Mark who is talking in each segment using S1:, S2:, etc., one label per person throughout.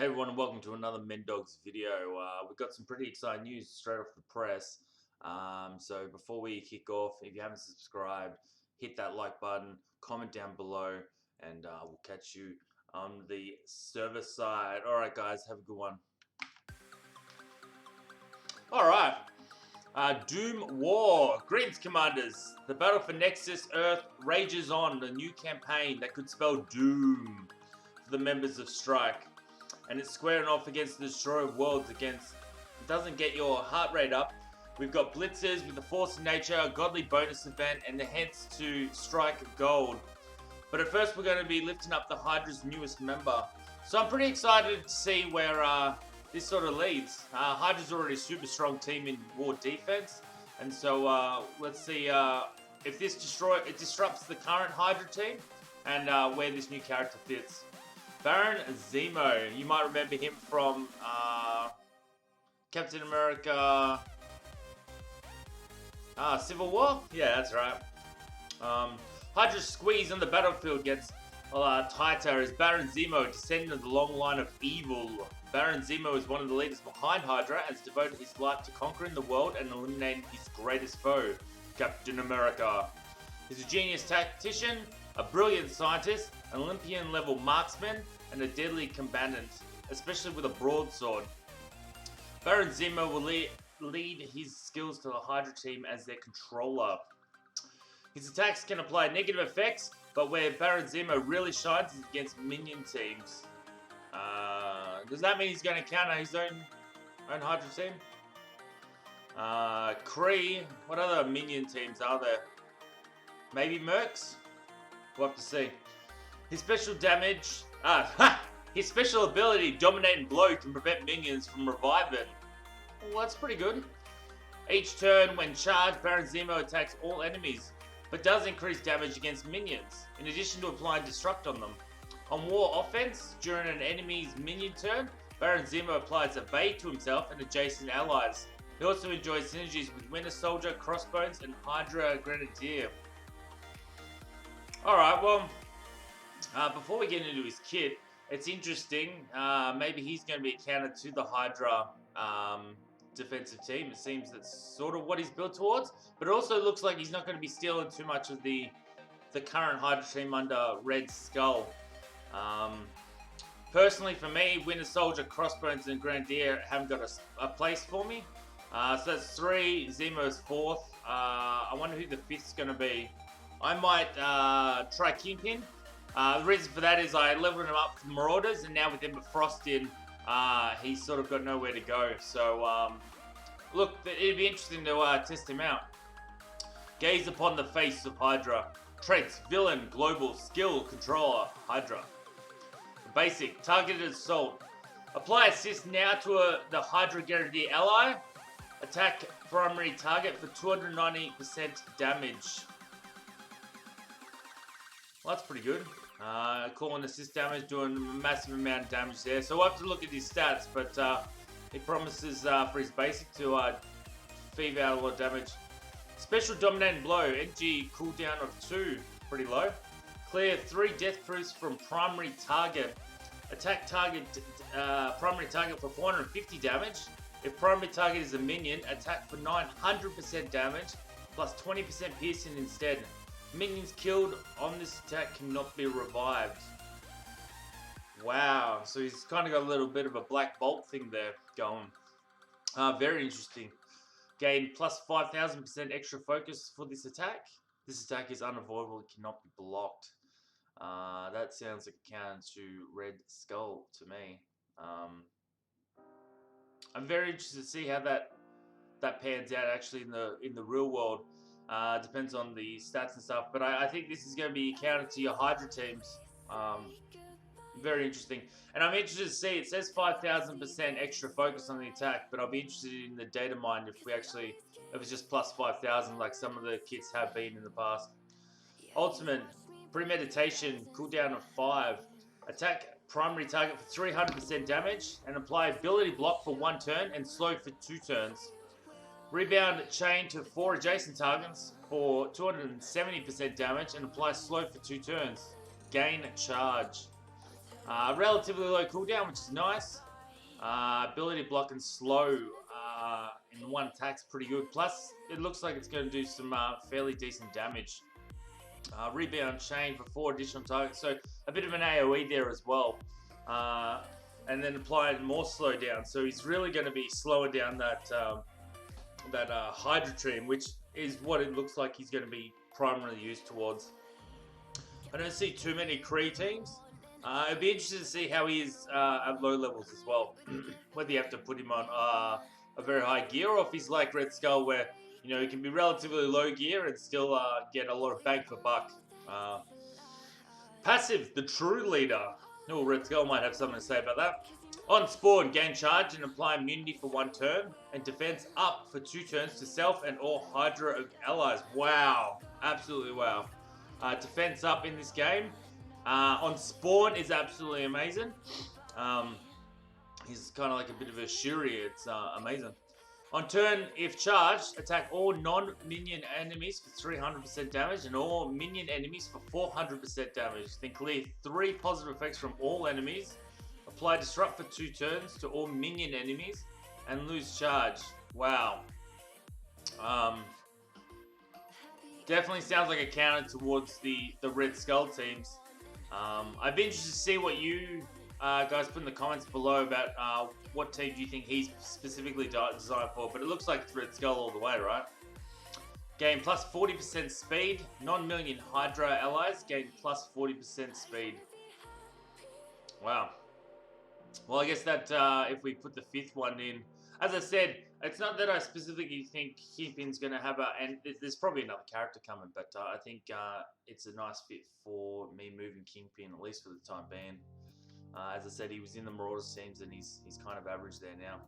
S1: Hey everyone, and welcome to another Mendogs video. We've got some pretty exciting news straight off the press. So before we kick off, if you haven't subscribed, hit that like button, comment down below, and we'll catch you on the server side. Alright guys, have a good one. Alright, Doom War. Greetings Commanders. The battle for Nexus Earth rages on, the new campaign that could spell doom for the members of Strike. And it's squaring off against the Destroyer of Worlds against... It doesn't get your heart rate up. We've got Blitzers with the Force of Nature, a godly bonus event, and the hints to Strike Gold. But at first we're going to be lifting up the Hydra's newest member. So I'm pretty excited to see where this sort of leads. Hydra's already a super strong team in War Defense. And so let's see if this disrupts the current Hydra team and where this new character fits. Baron Zemo, you might remember him from Captain America Civil War? Yeah, that's right. Hydra's squeeze on the battlefield against tighter as Baron Zemo, descendant of the long line of evil. Baron Zemo is one of the leaders behind Hydra and has devoted his life to conquering the world and eliminating his greatest foe, Captain America. He's a genius tactician, a brilliant scientist, an Olympian-level marksman, and a deadly combatant, especially with a broadsword. Baron Zemo will lead his skills to the Hydra team as their controller. His attacks can apply negative effects, but where Baron Zemo really shines is against minion teams. Does that mean he's going to counter his own Hydra team? Kree, what other minion teams are there? Maybe Mercs? We'll have to see. His special damage... his special ability, Dominate and Blow, can prevent minions from reviving. Well, that's pretty good. Each turn, when charged, Baron Zemo attacks all enemies, but does increase damage against minions, in addition to applying Destruct on them. On War Offense, during an enemy's minion turn, Baron Zemo applies Evade to himself and adjacent allies. He also enjoys synergies with Winter Soldier, Crossbones, and Hydra Grenadier. Alright, well... before we get into his kit, it's interesting. Maybe he's going to be a counter to the Hydra defensive team. It seems that's sort of what he's built towards. But it also looks like he's not going to be stealing too much of the current Hydra team under Red Skull. Personally, for me, Winter Soldier, Crossbones, and Grenadier haven't got a place for me. So that's 3, Zemo's 4th. I wonder who the 5th's going to be. I might try Kingpin. The reason for that is I leveled him up for the Marauders, and now with Ember Frost in, he's sort of got nowhere to go. So, look, it'd be interesting to test him out. Gaze upon the face of Hydra. Traits: Villain, Global, Skill, Controller, Hydra. Basic: Targeted Assault. Apply Assist now to the Hydra Grenadier ally. Attack primary target for 290% damage. Well, that's pretty good. Calling assist damage, doing a massive amount of damage there. So we'll have to look at his stats, but he promises for his basic to thieve out a lot of damage. Special Dominating Blow, NG cooldown of 2, pretty low. Clear 3 death proofs from primary target. Attack target primary target for 450 damage. If primary target is a minion, attack for 900% damage, plus 20% piercing instead. Minions killed on this attack cannot be revived. Wow, so he's kind of got a little bit of a Black Bolt thing there going. Very interesting. Gain plus 5,000% extra focus for this attack. This attack is unavoidable, it cannot be blocked. That sounds like a counter to Red Skull to me. I'm very interested to see how that pans out actually in the real world. Depends on the stats and stuff, but I think this is going to be a counter to your Hydra teams. Very interesting. And I'm interested to see, it says 5,000% extra focus on the attack, but I'll be interested in the data mine if it's just plus 5,000 like some of the kits have been in the past. Ultimate, Premeditation, cooldown of 5. Attack primary target for 300% damage, and apply ability block for 1 turn and slow for 2 turns. Rebound chain to 4 adjacent targets for 270% damage and apply slow for 2 turns. Gain charge. Relatively low cooldown, which is nice. Ability to block and slow in one attack's pretty good. Plus, it looks like it's going to do some fairly decent damage. Rebound chain for 4 additional targets, so a bit of an AoE there as well. And then applying more slowdown, so he's really going to be slowing down that Hydra team, which is what it looks like he's going to be primarily used towards. I don't see too many Kree teams. It'd be interesting to see how he is at low levels as well. Whether you have to put him on a very high gear, or if he's like Red Skull, where he can be relatively low gear and still get a lot of bang for buck. Passive, the true leader. Oh, Red Skull might have something to say about that. On spawn, gain charge and apply immunity for 1 turn, and defense up for 2 turns to self and all Hydra allies. Wow, absolutely wow. Defense up in this game. On spawn is absolutely amazing. He's kind of like a bit of a Shuri. It's amazing. On turn, if charged, attack all non-minion enemies for 300% damage and all minion enemies for 400% damage. Then clear 3 positive effects from all enemies. Apply disrupt for 2 turns to all minion enemies and lose charge. Wow. Definitely sounds like a counter towards the Red Skull teams. I'd be interested to see what you guys put in the comments below about what team do you think he's specifically designed for, but it looks like it's Red Skull all the way, right? Gain plus 40% speed. Non-million Hydra allies gain plus 40% speed. Wow. Well, I guess that if we put the 5th one in, as I said, it's not that I specifically think Kingpin's going to have and there's probably another character coming, but I think it's a nice fit for me moving Kingpin, at least for the time being. As I said, he was in the Marauders teams and he's kind of average there now.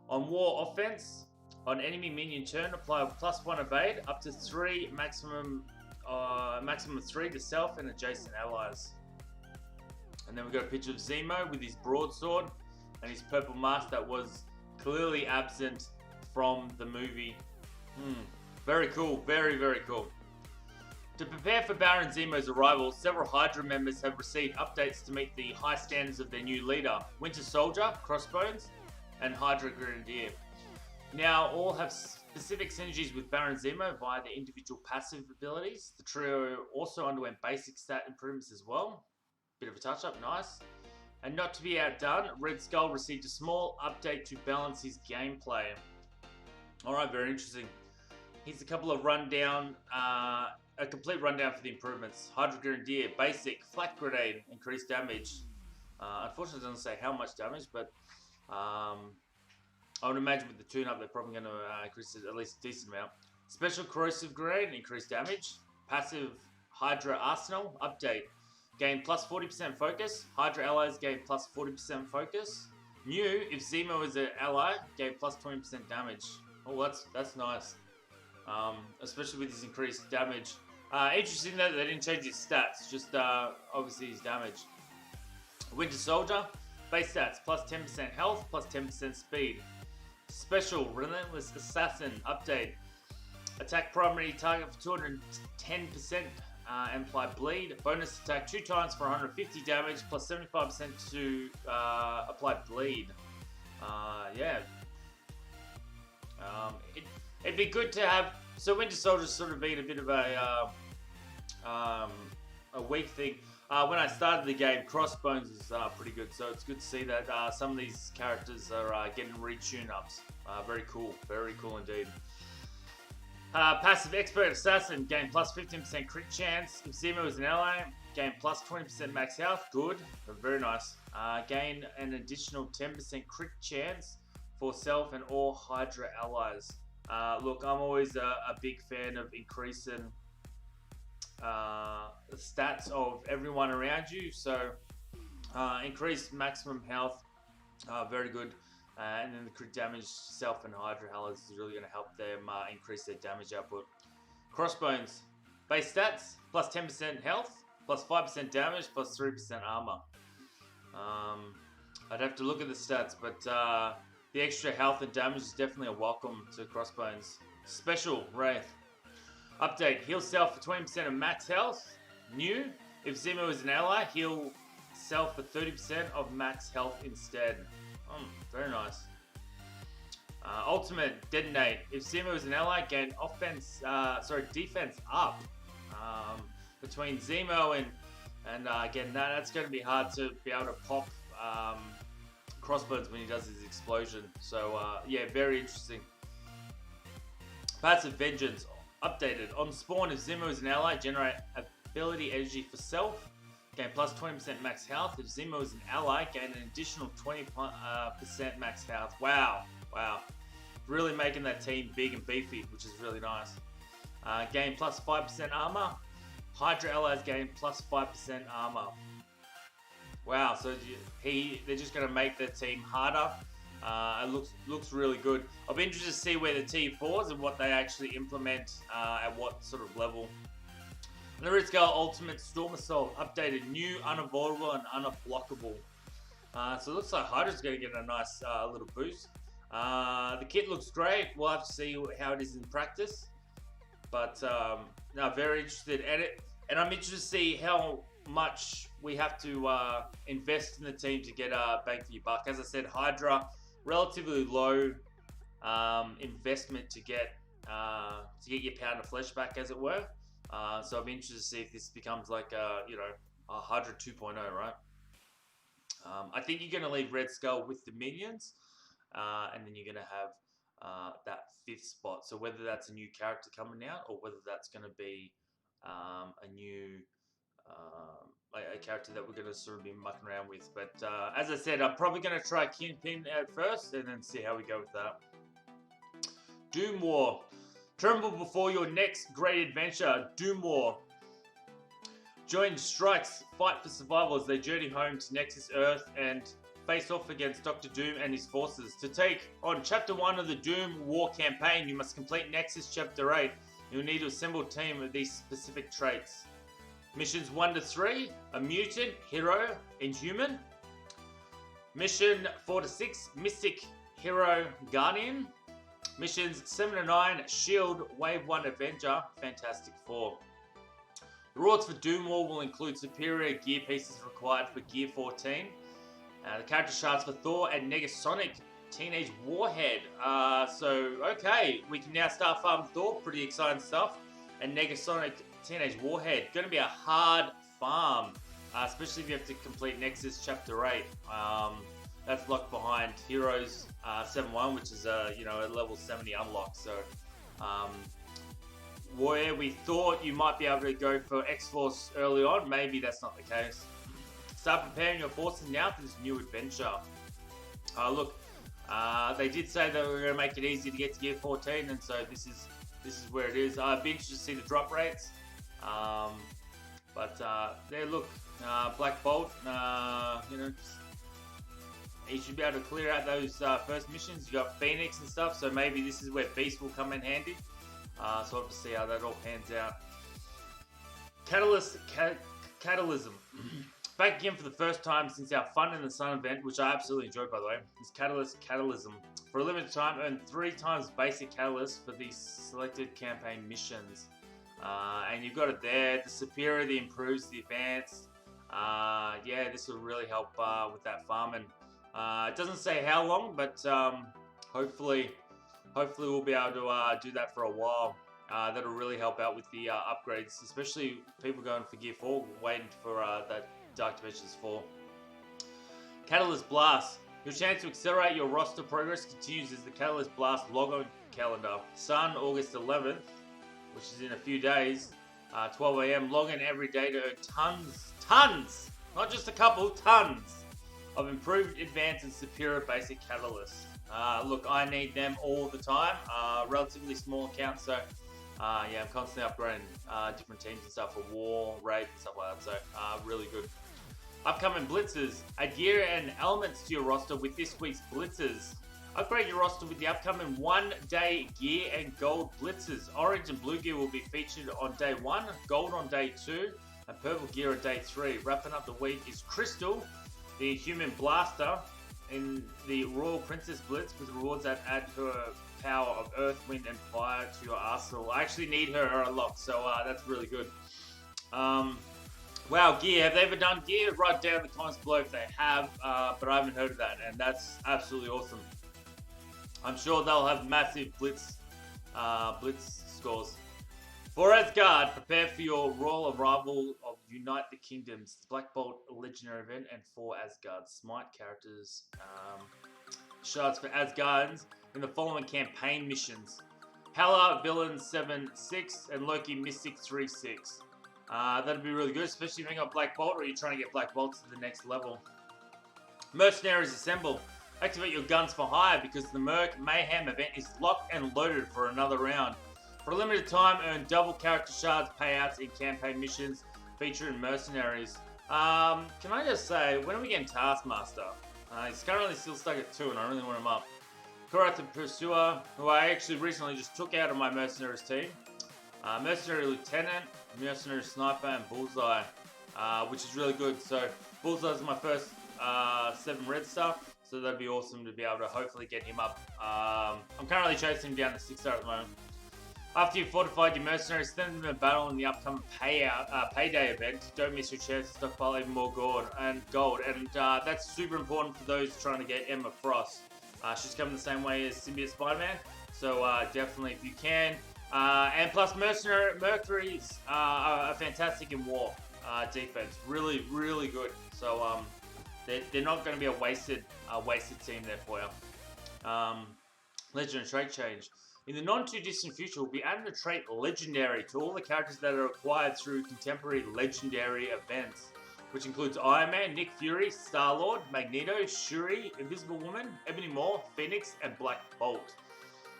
S1: On War offense, on enemy minion turn, apply a +1 evade, up to 3 maximum of 3 to self and adjacent allies. And then we've got a picture of Zemo with his broadsword and his purple mask that was clearly absent from the movie. Very cool, very, very cool. To prepare for Baron Zemo's arrival, several Hydra members have received updates to meet the high standards of their new leader, Winter Soldier, Crossbones, and Hydra Grenadier. Now, all have specific synergies with Baron Zemo via their individual passive abilities. The trio also underwent basic stat improvements as well. Bit of a touch-up, nice. And not to be outdone, Red Skull received a small update to balance his gameplay. Alright, very interesting. Here's a couple of a complete rundown for the improvements. Hydra Grenadier, basic, flat grenade, increased damage. Unfortunately, it doesn't say how much damage, but I would imagine with the tune-up, they're probably going to increase it at least a decent amount. Special corrosive grenade, increased damage. Passive Hydra Arsenal, update. Gain plus 40% focus. Hydra allies gain plus 40% focus. New, if Zemo is an ally, gain plus 20% damage. Oh, that's nice. Especially with his increased damage. Interesting that they didn't change his stats, just obviously his damage. Winter Soldier, base stats, plus 10% health, plus 10% speed. Special, Relentless Assassin, update. Attack primary target for 210%. And apply bleed. Bonus attack 2 times for 150 damage, plus 75% to apply bleed. Yeah. It'd be good to have. So Winter Soldier's sort of been a bit of a weak thing. When I started the game, Crossbones is pretty good, so it's good to see that some of these characters are getting retune ups. Very cool indeed. Passive Expert Assassin, gain plus 15% crit chance. If Zemo is an ally, gain plus 20% max health. Good, very nice. Gain an additional 10% crit chance for self and all Hydra allies. Look, I'm always a big fan of increasing the stats of everyone around you. So, increased maximum health, very good. And then the crit damage, self and Hydra allies is really going to help them increase their damage output. Crossbones, base stats, plus 10% health, plus 5% damage, plus 3% armor. I'd have to look at the stats, but the extra health and damage is definitely a welcome to Crossbones. Special, Wraith. Update, heal self for 20% of max health. New, if Zemo is an ally, heal itself for 30% of max health instead. Very nice. Ultimate Detonate. If Zemo is an ally, gain defense up. Between Zemo and again, that's going to be hard to be able to pop crossbones when he does his explosion. So yeah, very interesting. Passive Vengeance updated. On spawn, if Zemo is an ally, generate ability energy for self. Gain plus 20% max health. If Zemo is an ally, gain an additional 20% max health. Wow. Really making that team big and beefy, which is really nice. Gain plus 5% armor. Hydra allies gain plus 5% armor. Wow, so they're just going to make their team harder. It looks really good. I'll be interested to see where the T4s and what they actually implement at what sort of level. The Ritzgal Ultimate Storm Assault updated, new, unavoidable, and unblockable. So it looks like Hydra's going to get a nice little boost. The kit looks great. We'll have to see how it is in practice. But no, very interested in it. And I'm interested to see how much we have to invest in the team to get bang for your buck. As I said, Hydra, relatively low investment to get your pound of flesh back, as it were. So I'm interested to see if this becomes like a Hydra 2.0, right? I think you're going to leave Red Skull with the minions, and then you're going to have that 5th spot. So whether that's a new character coming out or whether that's going to be a new a character that we're going to sort of be mucking around with. But as I said, I'm probably going to try Kingpin at first and then see how we go with that. Doom War. Tremble before your next great adventure, Doom War. Join Strike's fight for survival as they journey home to Nexus Earth and face off against Dr. Doom and his forces. To take on Chapter 1 of the Doom War campaign, you must complete Nexus Chapter 8. You'll need to assemble a team of these specific traits. Missions 1 to 3, a mutant, hero, inhuman. Mission 4 to 6, mystic, hero, guardian. Missions 7 to 9, shield, wave 1 avenger, Fantastic Four. The rewards for Doom War will include superior gear pieces required for Gear 14. The character shards for Thor and Negasonic Teenage Warhead. So, okay, we can now start farming Thor. Pretty exciting stuff. And Negasonic Teenage Warhead. Going to be a hard farm, especially if you have to complete Nexus Chapter 8. That's locked behind Heroes 7-1, which is a level 70 unlock. So, where we thought you might be able to go for X-Force early on, maybe that's not the case. Start preparing your forces now for this new adventure. Look, they did say that we were going to make it easy to get to Gear 14, and so this is where it is. I'd be interested to see the drop rates. There, look, Black Bolt, you should be able to clear out those first missions. You got Phoenix and stuff, so maybe this is where Beast will come in handy. So we'll have to see how that all pans out. Catalysm. Back again for the first time since our Fun in the Sun event, which I absolutely enjoyed, by the way. It's Catalysm. For a limited time, earn 3 times basic Catalyst for these selected campaign missions. And you've got it there. The superior, the improves, the advanced. Yeah, this will really help with that farming. It doesn't say how long, but hopefully we'll be able to do that for a while. That'll really help out with the upgrades, especially people going for Gear 4, waiting for that Dark Dimensions 4. Catalyst Blast. Your chance to accelerate your roster progress continues as the Catalyst Blast log-on calendar. Sun, August 11th, which is in a few days, 12 AM. Log in every day to earn tons, not just a couple, tons of improved, advanced, and superior basic catalysts. Look, I need them all the time. Relatively small account, so yeah, I'm constantly upgrading different teams and stuff for war, raid, and stuff like that. So really good. Upcoming blitzes. Add gear and elements to your roster with this week's blitzes. Upgrade your roster with the upcoming 1-day gear and gold blitzes. Orange and blue gear will be featured on day 1, gold on day 2, and purple gear on day 3. Wrapping up the week is Crystal, the human blaster, in the Royal Princess Blitz with rewards that add to her power of earth, wind, and fire to your arsenal. I actually need her unlocked, so that's really good. Wow, Gear. Have they ever done Gear? Write down in the comments below if they have, but I haven't heard of that, and that's absolutely awesome. I'm sure they'll have massive blitz scores. For Asgard, prepare for your royal arrival of Unite the Kingdoms, the Black Bolt legendary event, and 4 Asgard Smite characters. Shards for Asgardians in the following campaign missions: Hela Villain 7-6 and Loki Mystic 3-6. That'd be really good, especially if you got Black Bolt or you're trying to get Black Bolt to the next level. Mercenaries Assemble. Activate your guns for hire because the Merc Mayhem event is locked and loaded for another round. For a limited time, earn double character shards payouts in campaign missions featuring mercenaries. Can I just say, when are we getting Taskmaster? He's currently still stuck at 2 and I really want him up. Corrupted Pursuer, who I actually recently just took out of my mercenaries team. Mercenary Lieutenant, Mercenary Sniper, and Bullseye, which is really good. So Bullseye is my first 7 red stuff, so that'd be awesome to be able to hopefully get him up. I'm currently chasing him down to 6-star at the moment. After you've fortified your mercenaries, send them a battle in the upcoming payday event. Don't miss your chance to stockpile even more gold, and that's super important for those trying to get Emma Frost. She's coming the same way as Symbiote Spider-Man, so definitely if you can. And plus, Mercuries are fantastic in war defense. Really, really good. So they're not going to be a wasted team there for you. Legend and trait change. In the non-too-distant future, we'll be adding the trait Legendary to all the characters that are acquired through contemporary Legendary events, which includes Iron Man, Nick Fury, Star-Lord, Magneto, Shuri, Invisible Woman, Ebony Maw, Phoenix, and Black Bolt.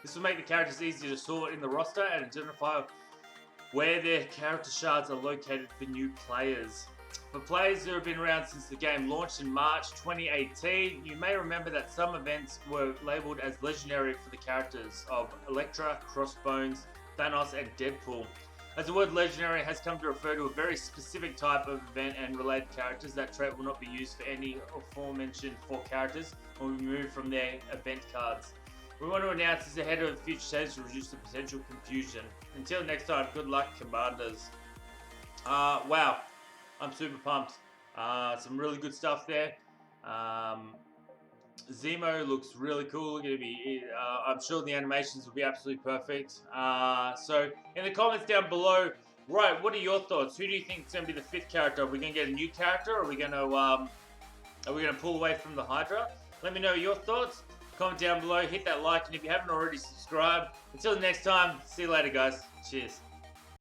S1: This will make the characters easier to sort in the roster and identify where their character shards are located for new players. For players who have been around since the game launched in March 2018, you may remember that some events were labelled as legendary for the characters of Elektra, Crossbones, Thanos, and Deadpool. As the word legendary has come to refer to a very specific type of event and related characters, that trait will not be used for any aforementioned 4 characters and will be removed from their event cards. We want to announce this ahead of future stages to reduce the potential confusion. Until next time, good luck, Commanders. Wow. I'm super pumped. Some really good stuff there. Zemo looks really cool. I'm sure the animations will be absolutely perfect. So in the comments down below, right, what are your thoughts? Who do you think is going to be the 5th character? Are we going to get a new character, or are we going to pull away from the Hydra? Let me know your thoughts. Comment down below. Hit that like, and if you haven't already, subscribe. Until next time, see you later, guys. Cheers.